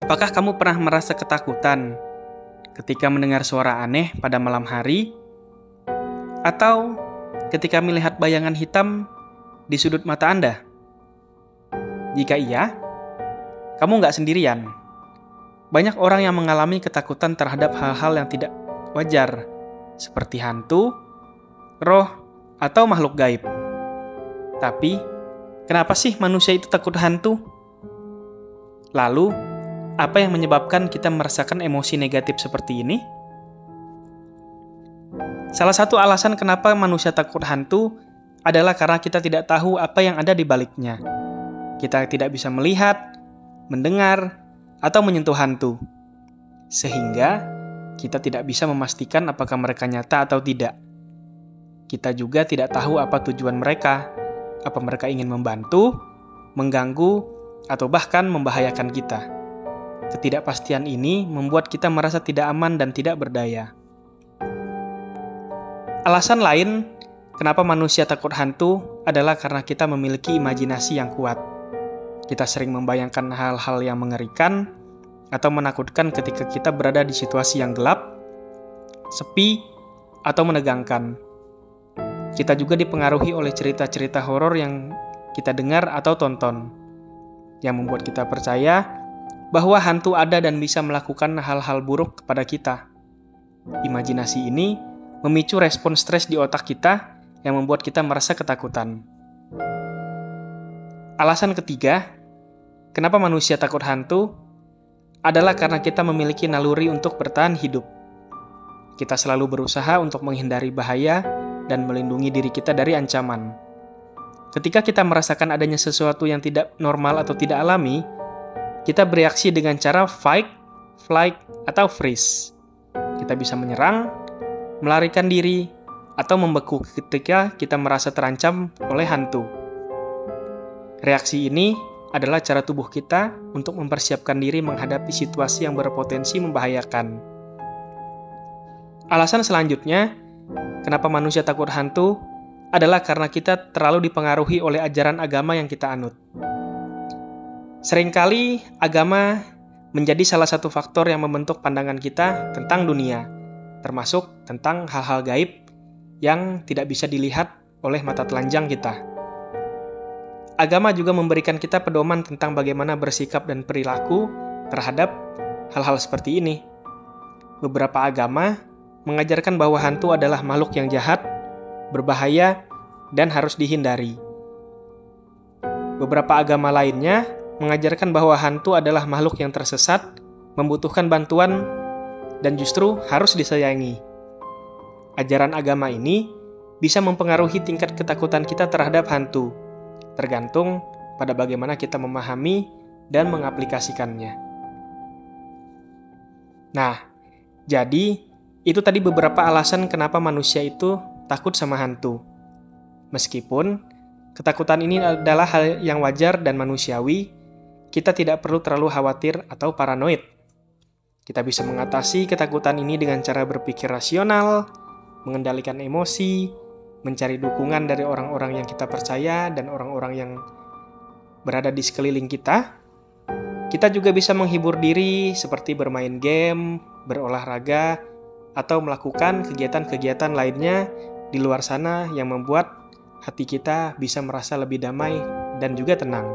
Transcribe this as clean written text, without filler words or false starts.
Apakah kamu pernah merasa ketakutan ketika mendengar suara aneh pada malam hari? Atau ketika melihat bayangan hitam di sudut mata Anda? Jika iya, kamu nggak sendirian. Banyak orang yang mengalami ketakutan terhadap hal-hal yang tidak wajar, seperti hantu, roh, atau makhluk gaib. Tapi, kenapa sih manusia itu takut hantu? Lalu, apa yang menyebabkan kita merasakan emosi negatif seperti ini? Salah satu alasan kenapa manusia takut hantu adalah karena kita tidak tahu apa yang ada di baliknya. Kita tidak bisa melihat, mendengar, atau menyentuh hantu. Sehingga kita tidak bisa memastikan apakah mereka nyata atau tidak. Kita juga tidak tahu apa tujuan mereka. Apa mereka ingin membantu, mengganggu, atau bahkan membahayakan kita. Ketidakpastian ini membuat kita merasa tidak aman dan tidak berdaya. Alasan lain kenapa manusia takut hantu adalah karena kita memiliki imajinasi yang kuat. Kita sering membayangkan hal-hal yang mengerikan atau menakutkan ketika kita berada di situasi yang gelap, sepi, atau menegangkan. Kita juga dipengaruhi oleh cerita-cerita horor yang kita dengar atau tonton, yang membuat kita percaya bahwa hantu ada dan bisa melakukan hal-hal buruk kepada kita. Imajinasi ini memicu respon stres di otak kita yang membuat kita merasa ketakutan. Alasan ketiga, kenapa manusia takut hantu adalah karena kita memiliki naluri untuk bertahan hidup. Kita selalu berusaha untuk menghindari bahaya dan melindungi diri kita dari ancaman. Ketika kita merasakan adanya sesuatu yang tidak normal atau tidak alami, kita bereaksi dengan cara fight, flight, atau freeze. Kita bisa menyerang, melarikan diri, atau membeku ketika kita merasa terancam oleh hantu. Reaksi ini adalah cara tubuh kita untuk mempersiapkan diri menghadapi situasi yang berpotensi membahayakan. Alasan selanjutnya, kenapa manusia takut hantu adalah karena kita terlalu dipengaruhi oleh ajaran agama yang kita anut. Seringkali agama menjadi salah satu faktor yang membentuk pandangan kita tentang dunia, termasuk tentang hal-hal gaib yang tidak bisa dilihat oleh mata telanjang kita. Agama juga memberikan kita pedoman tentang bagaimana bersikap dan perilaku terhadap hal-hal seperti ini. Beberapa agama mengajarkan bahwa hantu adalah makhluk yang jahat, berbahaya, dan harus dihindari. Beberapa agama lainnya mengajarkan bahwa hantu adalah makhluk yang tersesat, membutuhkan bantuan, dan justru harus disayangi. Ajaran agama ini bisa mempengaruhi tingkat ketakutan kita terhadap hantu, tergantung pada bagaimana kita memahami dan mengaplikasikannya. Nah, jadi itu tadi beberapa alasan kenapa manusia itu takut sama hantu. Meskipun ketakutan ini adalah hal yang wajar dan manusiawi, kita tidak perlu terlalu khawatir atau paranoid. Kita bisa mengatasi ketakutan ini dengan cara berpikir rasional, mengendalikan emosi, mencari dukungan dari orang-orang yang kita percaya dan orang-orang yang berada di sekeliling kita. Kita juga bisa menghibur diri seperti bermain game, berolahraga, atau melakukan kegiatan-kegiatan lainnya di luar sana yang membuat hati kita bisa merasa lebih damai dan juga tenang.